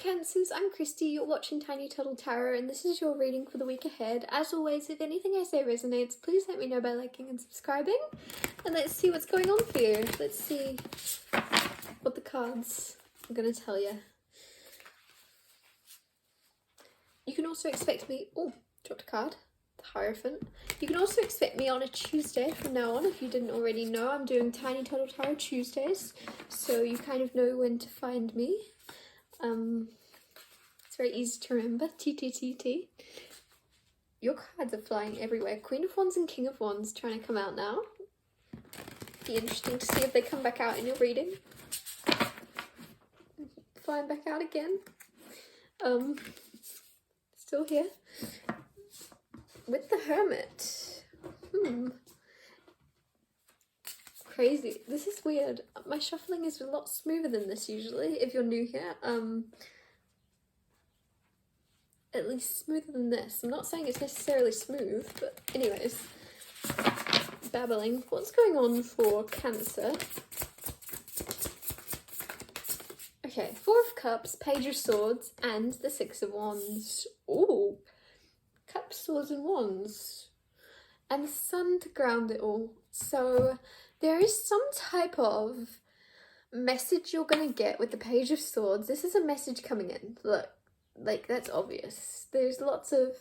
Cancers, I'm Christy, you're watching Tiny Turtle Tarot, and this is your reading for the week ahead. As always, if anything I say resonates, please let me know by liking and subscribing. And let's see what's going on for you. Let's see what the cards are going to tell you. You can also expect me... Oh, dropped a card. The Hierophant. You can also expect me on a Tuesday from now on. If you didn't already know, I'm doing Tiny Turtle Tarot Tuesdays, so you kind of know when to find me. It's very easy to remember. TTTT. Your cards are flying everywhere. Queen of Wands and King of Wands trying to come out now. Be interesting to see if they come back out in your reading. Flying back out again. Still here. With the Hermit. Crazy. This is weird. My shuffling is a lot smoother than this usually, if you're new here. At least smoother than this. I'm not saying it's necessarily smooth, but anyways. Babbling. What's going on for Cancer? Okay, Four of Cups, Page of Swords, and the Six of Wands. Ooh. Cups, Swords, and Wands. And the Sun to ground it all. So there is some type of message you're going to get with the Page of Swords. This is a message coming in. Look, like, that's obvious. There's lots of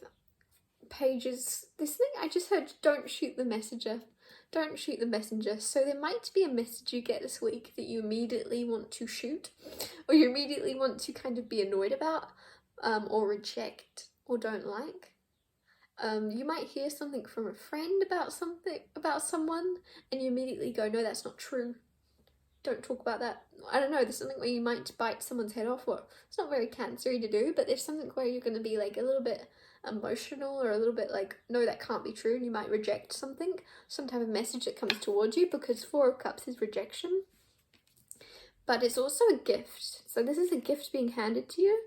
pages. This thing I just heard, don't shoot the messenger. Don't shoot the messenger. So there might be a message you get this week that you immediately want to shoot, or you immediately want to kind of be annoyed about, or reject, or don't like. You might hear something from a friend about something, about someone, and you immediately go, no, that's not true. Don't talk about that. I don't know, there's something where you might bite someone's head off. Well, it's not very Cancer-y to do, but there's something where you're going to be like a little bit emotional, or a little bit like, no, that can't be true, and you might reject something, some type of message that comes towards you, because Four of Cups is rejection. But it's also a gift. So this is a gift being handed to you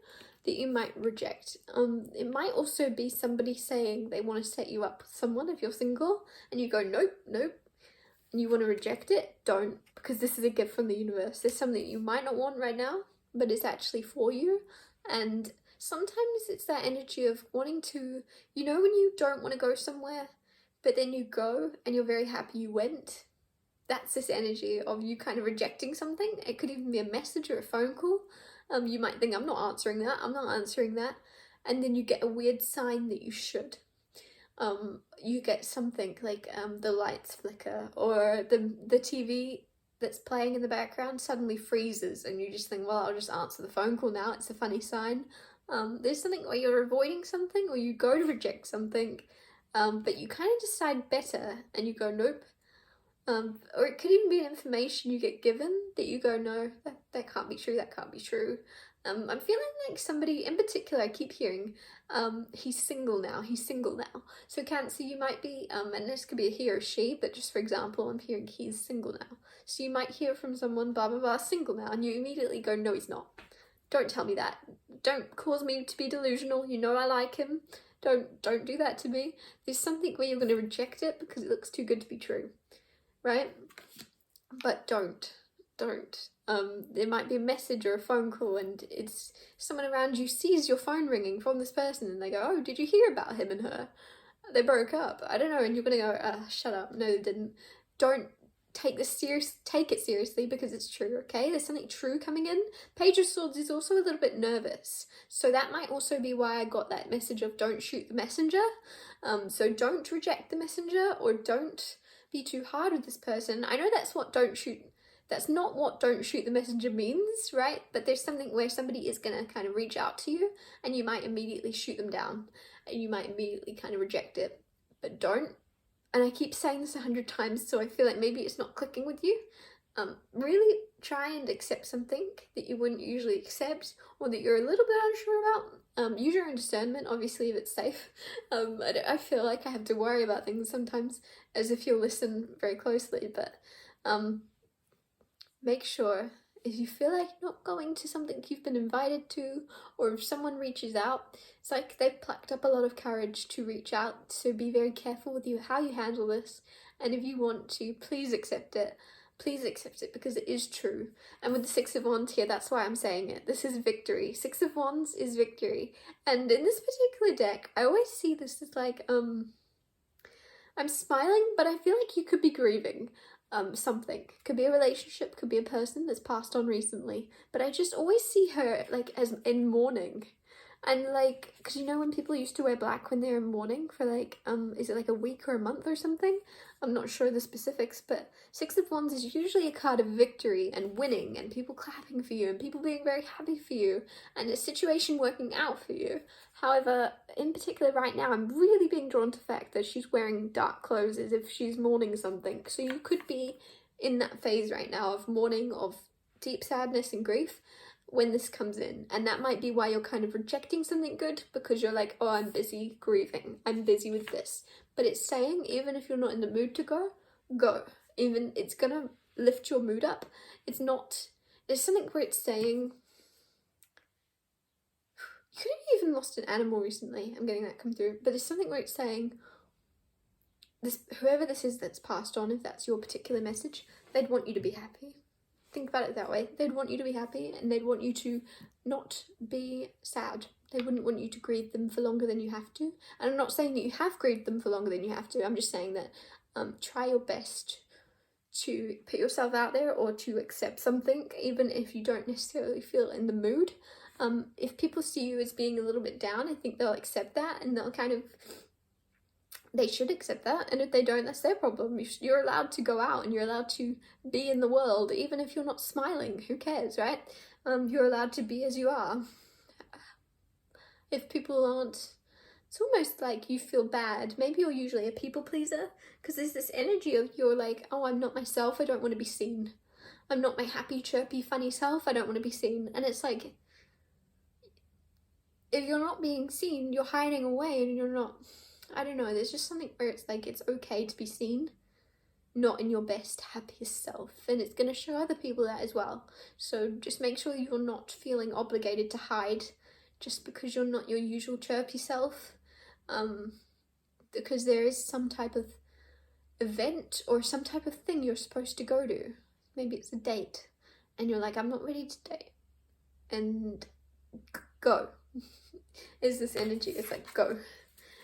that you might reject. It might also be somebody saying they want to set you up with someone if you're single, and you go, nope, nope, and you want to reject it. Don't, because this is a gift from the universe. There's something you might not want right now, but it's actually for you. And sometimes it's that energy of wanting to, you know, when you don't want to go somewhere, but then you go and you're very happy you went. That's this energy of you kind of rejecting something. It could even be a message or a phone call. You might think, I'm not answering that, I'm not answering that. And then you get a weird sign that you should. You get something like the lights flicker, or the TV that's playing in the background suddenly freezes, and you just think, well, I'll just answer the phone call now. It's a funny sign. There's something where you're avoiding something, or you go to reject something, but you kind of decide better, and you go, nope. Or it could even be information you get given that you go, no, that can't be true, that can't be true. I'm feeling like somebody in particular, I keep hearing, he's single now. So Cancer, you might be, and this could be a he or she, but just for example, I'm hearing he's single now. So you might hear from someone, blah, blah, blah, single now, and you immediately go, no, he's not. Don't tell me that. Don't cause me to be delusional. You know I like him. Don't do that to me. There's something where you're going to reject it because it looks too good to be true. Right? But don't. There might be a message or a phone call, and it's someone around you sees your phone ringing from this person, and they go, oh, did you hear about him and her? They broke up. I don't know, and you're gonna go, shut up. No, they didn't. Don't take it seriously, because it's true, okay? There's something true coming in. Page of Swords is also a little bit nervous, so that might also be why I got that message of don't shoot the messenger. So don't reject the messenger, or don't be too hard with this person. I know that's not what don't shoot the messenger means, right? But there's something where somebody is gonna kind of reach out to you, and you might immediately shoot them down, and you might immediately kind of reject it. But don't. And I keep saying this 100 times, so I feel like maybe it's not clicking with you. Really try and accept something that you wouldn't usually accept, or that you're a little bit unsure about. Use your own discernment, obviously, if it's safe. I feel like I have to worry about things sometimes, as if you'll listen very closely, but make sure if you feel like you're not going to something you've been invited to, or if someone reaches out, it's like they've plucked up a lot of courage to reach out, so be very careful with how you handle this, and if you want to, please accept it, Please accept it because it is true. And with the Six of Wands here, that's why I'm saying it. This is victory. Six of Wands is victory. And in this particular deck, I always see this as like, I'm smiling, but I feel like you could be grieving something. Could be a relationship, could be a person that's passed on recently. But I just always see her like as in mourning. And like, because you know when people used to wear black when they're in mourning for like, is it like a week or a month or something? I'm not sure the specifics, but Six of Wands is usually a card of victory and winning and people clapping for you and people being very happy for you and a situation working out for you. However, in particular right now, I'm really being drawn to the fact that she's wearing dark clothes as if she's mourning something. So you could be in that phase right now of mourning, of deep sadness and grief when this comes in, and that might be why you're kind of rejecting something good, because you're like, oh, I'm busy grieving, I'm busy with this. But it's saying, even if you're not in the mood to go, go. Even it's gonna lift your mood up. It's not, there's something where it's saying, you could have even lost an animal recently, I'm getting that come through, but there's something where it's saying, this, whoever this is that's passed on, if that's your particular message, they'd want you to be happy. Think about it that way. They'd want you to be happy and they'd want you to not be sad. They wouldn't want you to grieve them for longer than you have to. And I'm not saying that you have grieved them for longer than you have to. I'm just saying that try your best to put yourself out there or to accept something, even if you don't necessarily feel in the mood. If people see you as being a little bit down, I think they'll accept that and they'll kind of, they should accept that, and if they don't, that's their problem. You're allowed to go out and you're allowed to be in the world, even if you're not smiling. Who cares, right? You're allowed to be as you are. If people aren't, it's almost like you feel bad. Maybe you're usually a people pleaser, because there's this energy of you're like, oh, I'm not myself, I don't want to be seen. I'm not my happy, chirpy, funny self, I don't want to be seen. And it's like, if you're not being seen, you're hiding away and you're not, I don't know, there's just something where it's like, it's okay to be seen, not in your best, happiest self. And it's going to show other people that as well. So just make sure you're not feeling obligated to hide just because you're not your usual chirpy self. Because there is some type of event or some type of thing you're supposed to go to. Maybe it's a date and you're like, I'm not ready to date. And go. Is this energy, it's like, go.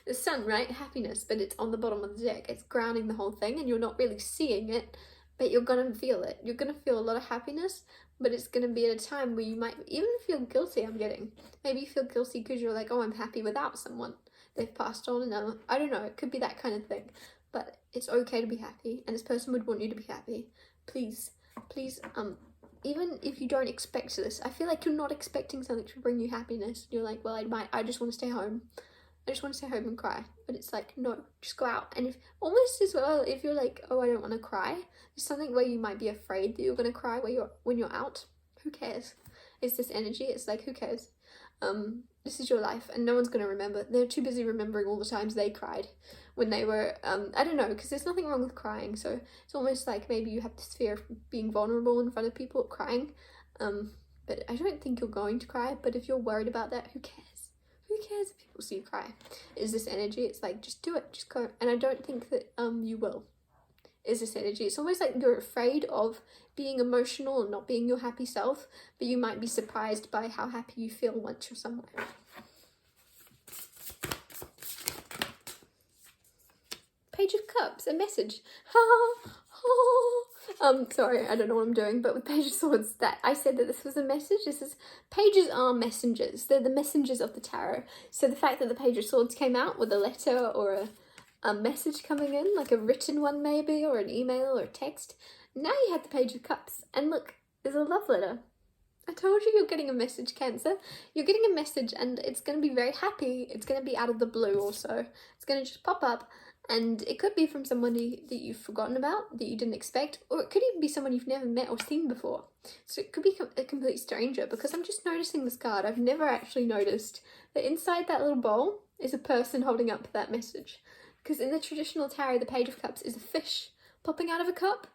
The sun, right? Happiness, but it's on the bottom of the deck. It's grounding the whole thing and you're not really seeing it, but you're gonna feel it. You're gonna feel a lot of happiness, but it's gonna be at a time where you might even feel guilty, I'm getting. Maybe you feel guilty because you're like, oh, I'm happy without someone. They've passed on and I don't know, it could be that kind of thing. But it's okay to be happy and this person would want you to be happy. Please, please, even if you don't expect this, I feel like you're not expecting something to bring you happiness. You're like, well, I just want to stay home. I just want to stay home and cry. But it's like, no, just go out. And if almost as well, if you're like, oh, I don't want to cry, there's something where you might be afraid that you're going to cry when you're out. Who cares? It's this energy. It's like, who cares? This is your life and no one's going to remember. They're too busy remembering all the times they cried when they were, I don't know, because there's nothing wrong with crying. So it's almost like maybe you have this fear of being vulnerable in front of people crying. But I don't think you're going to cry. But if you're worried about that, who cares? Who cares if people see you cry? Is this energy? It's like, just do it, just go. And I don't think that you will. Is this energy? It's almost like you're afraid of being emotional and not being your happy self, but you might be surprised by how happy you feel once you're somewhere. Page of Cups, a message. Sorry, I don't know what I'm doing, but with Page of Swords, that I said that this was a message. Pages are messengers. They're the messengers of the tarot. So the fact that the Page of Swords came out with a letter or a message coming in, like a written one maybe, or an email or a text. Now you have the Page of Cups, and look, there's a love letter. I told you you're getting a message, Cancer. You're getting a message, and it's going to be very happy. It's going to be out of the blue also. It's going to just pop up, and it could be from somebody that you've forgotten about, that you didn't expect, or it could even be someone you've never met or seen before. So it could be a complete stranger, because I'm just noticing this card. I've never actually noticed that inside that little bowl is a person holding up that message. Because in the traditional tarot, the Page of Cups is a fish popping out of a cup.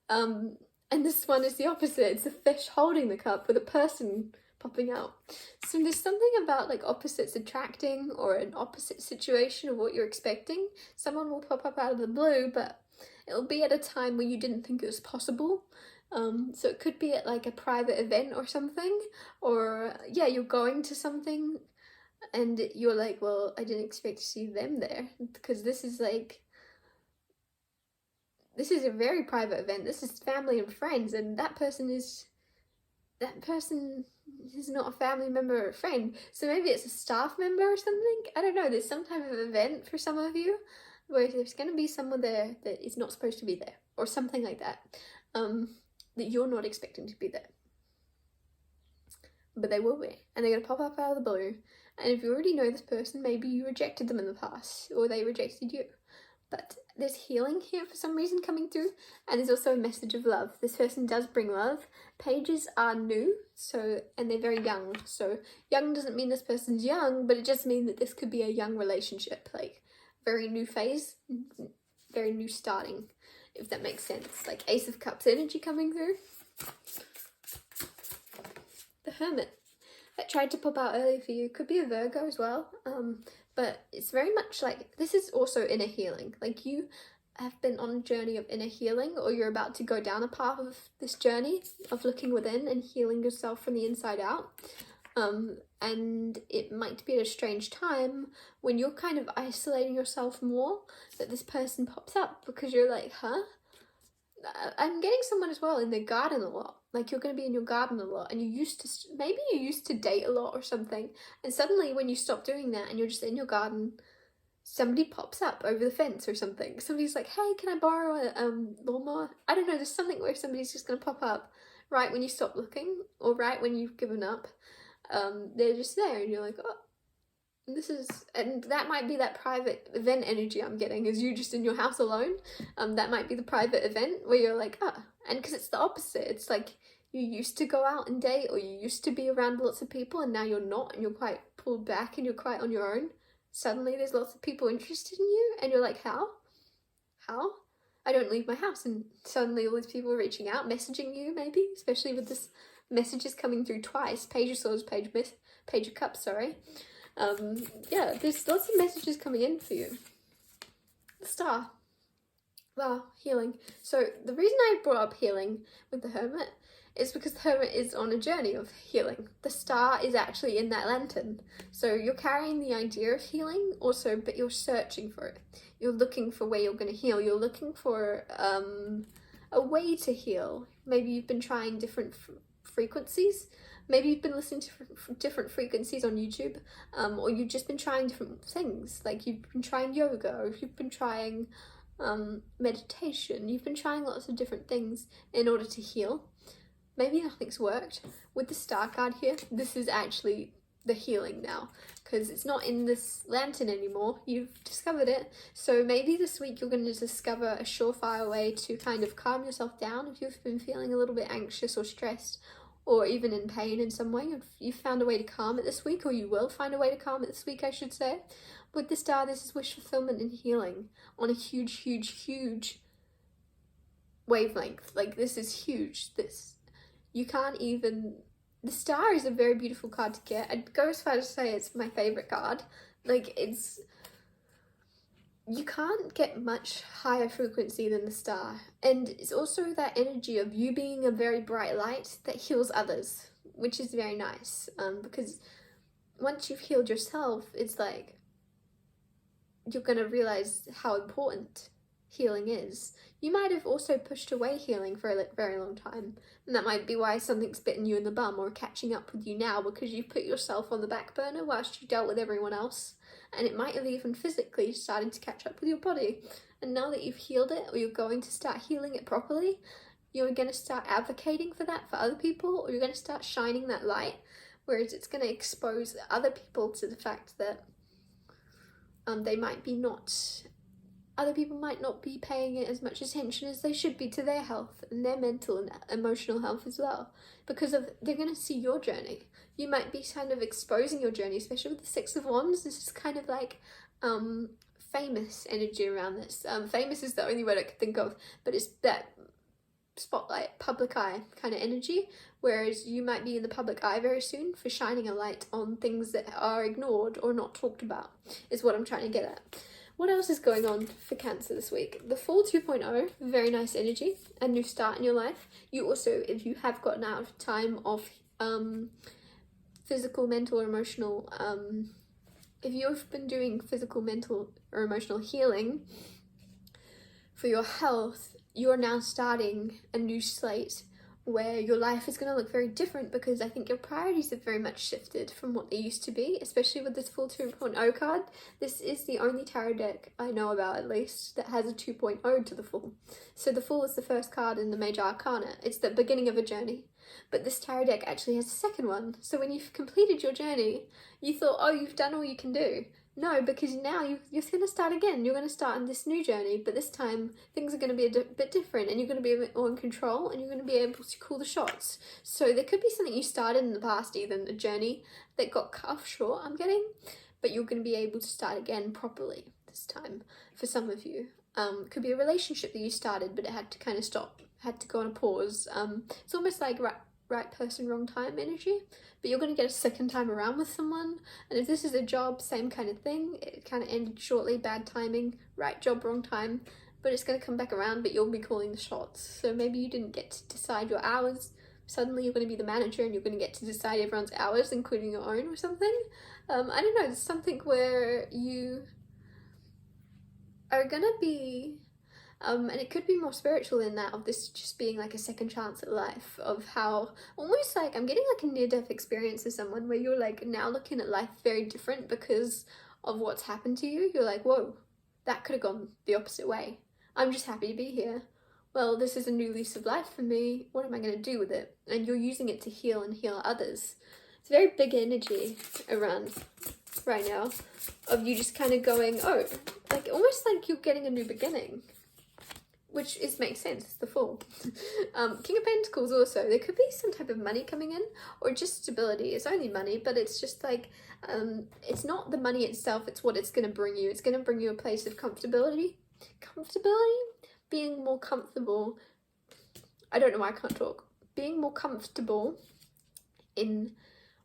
And this one is the opposite. It's a fish holding the cup with a person popping out. So there's something about like opposites attracting, or an opposite situation of what you're expecting. Someone will pop up out of the blue, but it'll be at a time when you didn't think it was possible. So it could be at like a private event or something, or yeah, you're going to something and you're like, well, I didn't expect to see them there, because this is a very private event. This is family and friends, and that person is not a family member or a friend. So maybe it's a staff member or something. I don't know. There's some type of event for some of you where there's going to be someone there that is not supposed to be there, or something like that, that you're not expecting to be there. But they will be, and they're going to pop up out of the blue. And if you already know this person, maybe you rejected them in the past, or they rejected you. But there's healing here for some reason coming through, and there's also a message of love. This person does bring love. Pages are new, and they're very young. So young doesn't mean this person's young, but it just means that this could be a young relationship, like very new phase, very new starting, if that makes sense. Like Ace of Cups energy coming through. The Hermit that tried to pop out earlier for you could be a Virgo as well, but it's very much like, this is also inner healing. Like you have been on a journey of inner healing, or you're about to go down a path of this journey of looking within and healing yourself from the inside out. And it might be at a strange time when you're kind of isolating yourself more, that this person pops up, because you're like, huh? I'm getting someone as well in their garden a lot. Like you're going to be in your garden a lot, and maybe you used to date a lot or something, and suddenly when you stop doing that and you're just in your garden, somebody pops up over the fence or something. Somebody's like, hey, can I borrow a lawnmower? I don't know, there's something where somebody's just going to pop up right when you stop looking, or right when you've given up. They're just there, and you're like, oh, and that might be that private event energy I'm getting, is you just in your house alone. That might be the private event where you're like, and because it's the opposite. It's like you used to go out and date, or you used to be around lots of people, and now you're not, and you're quite pulled back and you're quite on your own. Suddenly there's lots of people interested in you, and you're like, how? I don't leave my house, and suddenly all these people are reaching out, messaging you, maybe, especially with this messages coming through twice. Page of Swords, Page of Cups, sorry. Yeah, there's lots of messages coming in for you. The Star. Wow, healing. So the reason I brought up healing with the Hermit is because the Hermit is on a journey of healing. The Star is actually in that lantern. So you're carrying the idea of healing also, but you're searching for it. You're looking for where you're going to heal. You're looking for a way to heal. Maybe you've been trying different frequencies. Maybe you've been listening to different frequencies on YouTube, or you've just been trying different things. Like you've been trying yoga, or you've been trying meditation. You've been trying lots of different things in order to heal. Maybe nothing's worked. With the Star card here, this is actually the healing now, because it's not in this lantern anymore. You've discovered it. So maybe this week you're going to discover a surefire way to kind of calm yourself down if you've been feeling a little bit anxious or stressed, or even in pain in some way. You've found a way to calm it this week, or you will find a way to calm it this week, I should say. With the Star, this is wish fulfillment and healing on a huge, huge, huge wavelength. Like, this is huge. You can't even... The Star is a very beautiful card to get. I'd go as far as to say it's my favourite card. Like, it's... You can't get much higher frequency than the Star. And it's also that energy of you being a very bright light that heals others, which is very nice. Because once you've healed yourself, it's like you're going to realise how important healing is. You might have also pushed away healing for a very long time, and that might be why something's bitten you in the bum or catching up with you now, because you've put yourself on the back burner whilst you dealt with everyone else, and it might have even physically started to catch up with your body. And now that you've healed it, or you're going to start healing it properly, you're going to start advocating for that for other people, or you're going to start shining that light, whereas it's going to expose other people to the fact that other people might not be paying it as much attention as they should be to their health and their mental and emotional health as well, because they're going to see your journey. You might be kind of exposing your journey, especially with the Six of Wands. This is kind of like famous energy around this. Famous is the only word I could think of, but it's that spotlight, public eye kind of energy, whereas you might be in the public eye very soon for shining a light on things that are ignored or not talked about, is what I'm trying to get at. What else is going on for Cancer this week? The Fall 2.0, very nice energy, a new start in your life. You also, if you have gotten out of time of physical, mental, or emotional, if you've been doing physical, mental, or emotional healing for your health, you're now starting a new slate where your life is going to look very different, because I think your priorities have very much shifted from what they used to be, especially with this Full 2.0 card. This is the only tarot deck I know about, at least, that has a 2.0 to the Fool. So the Fool is the first card in the Major Arcana. It's the beginning of a journey. But this tarot deck actually has a second one. So when you've completed your journey, you thought, oh, you've done all you can do. No, because now you're going to start again. You're going to start on this new journey, but this time things are going to be a bit different, and you're going to be a bit more in control, and you're going to be able to call the shots. So there could be something you started in the past, even a journey that got cut off short, I'm getting, but you're going to be able to start again properly this time for some of you. It could be a relationship that you started, but it had to kind of stop, had to go on a pause. It's almost like right person, wrong time energy, but you're going to get a second time around with someone. And if this is a job, same kind of thing. It kind of ended shortly, bad timing, right job, wrong time, but it's going to come back around, but you'll be calling the shots. So maybe you didn't get to decide your hours. Suddenly you're going to be the manager and you're going to get to decide everyone's hours, including your own, or something. I don't know, there's something where you are going to be and it could be more spiritual than that, of this just being like a second chance at life, of how almost like I'm getting like a near-death experience of someone where you're like now looking at life very different because of what's happened to you. You're like, whoa, that could have gone the opposite way. I'm just happy to be here. Well, this is a new lease of life for me. What am I going to do with it? And you're using it to heal and heal others. It's very big energy around right now of you just kind of going, oh, like almost like you're getting a new beginning. Which makes sense, it's the Fool. King of Pentacles also, there could be some type of money coming in, or just stability. It's only money, but it's just like, it's not the money itself, it's what it's going to bring you. It's going to bring you a place of comfortability, being more comfortable. I don't know why I can't talk. Being more comfortable in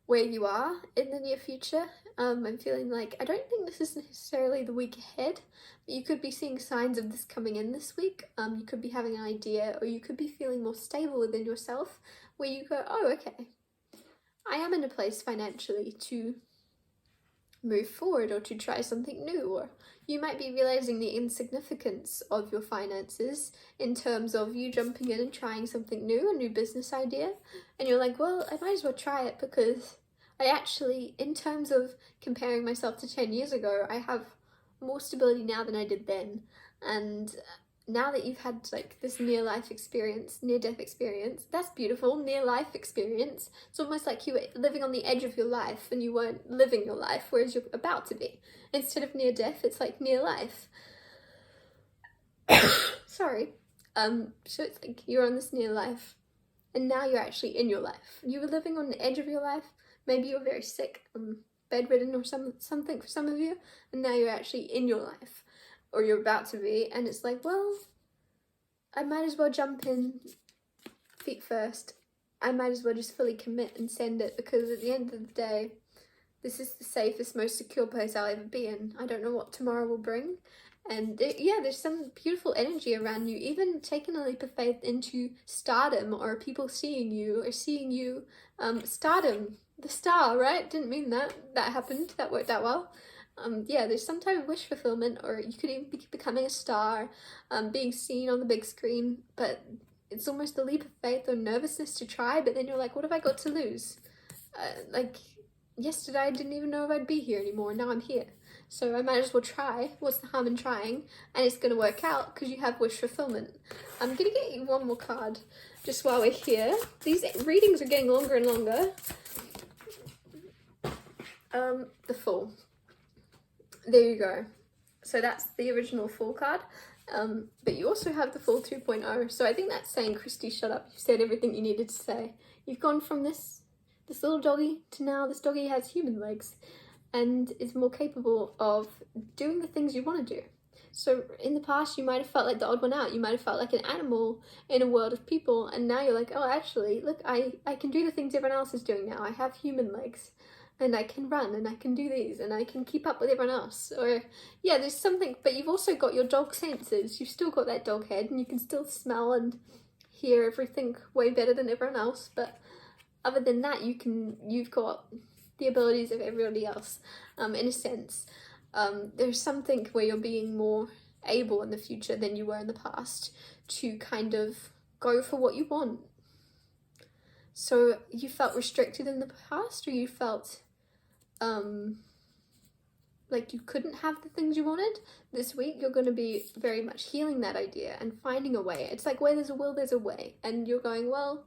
where you are in the near future. I'm feeling like, I don't think this is necessarily the week ahead, but you could be seeing signs of this coming in this week. You could be having an idea, or you could be feeling more stable within yourself, where you go, oh, okay, I am in a place financially to move forward or to try something new. Or you might be realizing the insignificance of your finances in terms of you jumping in and trying something new, a new business idea, and you're like, well, I might as well try it, because I actually, in terms of comparing myself to 10 years ago, I have more stability now than I did then. And now that you've had like this near-death experience, that's beautiful, near-life experience. It's almost like you were living on the edge of your life and you weren't living your life, whereas you're about to be. Instead of near-death, it's like near-life. Sorry. So it's like you're on this near-life, and now you're actually in your life. You were living on the edge of your life. Maybe you're very sick, bedridden or something for some of you, and now you're actually in your life, or you're about to be, and it's like, well, I might as well jump in feet first. I might as well just fully commit and send it, because at the end of the day, this is the safest, most secure place I'll ever be in. I don't know what tomorrow will bring. And there's some beautiful energy around you, even taking a leap of faith into stardom, or people seeing you, stardom, the star, right? Didn't mean that happened, that worked out well. There's some type of wish fulfillment, or you could even be becoming a star, being seen on the big screen, but it's almost a leap of faith or nervousness to try, but then you're like, what have I got to lose? Like, yesterday I didn't even know if I'd be here anymore, now I'm here. So I might as well try. What's the harm in trying? And it's going to work out because you have wish fulfillment. I'm going to get you one more card just while we're here. These readings are getting longer and longer. The Fool. There you go. So that's the original Fool card. But you also have the Fool 2.0. So I think that's saying, Christy, shut up. You've said everything you needed to say. You've gone from this little doggy to now this doggy has human legs and is more capable of doing the things you want to do. So in the past, you might have felt like the odd one out. You might have felt like an animal in a world of people. And now you're like, oh, actually, look, I can do the things everyone else is doing now. I have human legs. and I can run and I can do these and I can keep up with everyone else. Or yeah, there's something, but you've also got your dog senses. You've still got that dog head and you can still smell and hear everything way better than everyone else. But other than that, you've got the abilities of everybody else, in a sense. There's something where you're being more able in the future than you were in the past to kind of go for what you want. So you felt restricted in the past, or you felt like you couldn't have the things you wanted. This week you're going to be very much healing that idea and finding a way. It's like where there's a will, there's a way. And you're going, well,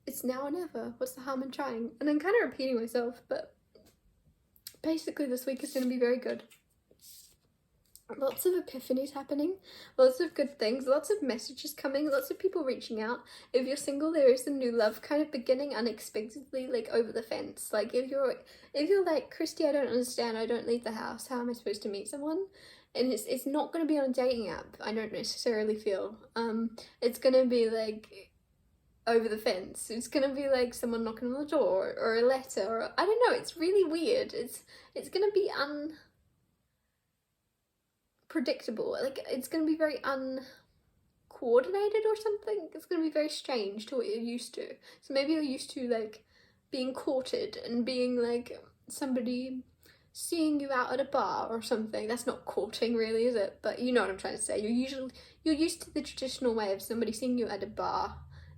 it's now or never. What's the harm in trying? And I'm kind of repeating myself, but basically this week is going to be very good. Lots of epiphanies happening, lots of good things, lots of messages coming, lots of people reaching out. If you're single, there is a new love kind of beginning unexpectedly, like over the fence. Like if you're like, Christy, I don't understand, I don't leave the house, how am I supposed to meet someone? And it's not going to be on a dating app, I don't necessarily feel. It's going to be like over the fence. It's going to be like someone knocking on the door, or a letter, or I don't know, it's really weird. It's going to be predictable, like it's going to be very uncoordinated or something. It's going to be very strange to what you're used to. So maybe you're used to like being courted and being like somebody seeing you out at a bar or something. That's not courting really, is it? But you know what I'm trying to say. You're used to the traditional way of somebody seeing you at a bar,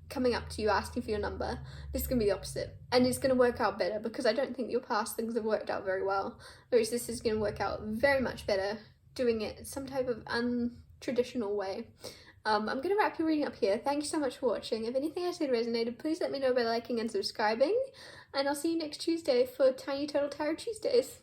coming up to you, asking for your number. This is going to be the opposite, and it's going to work out better, because I don't think your past things have worked out very well, whereas this is going to work out very much better, doing it some type of untraditional way. I'm going to wrap your reading up here. Thank you so much for watching. If anything I said resonated, please let me know by liking and subscribing, and I'll see you next Tuesday for Tiny Turtle Tarot Tuesdays.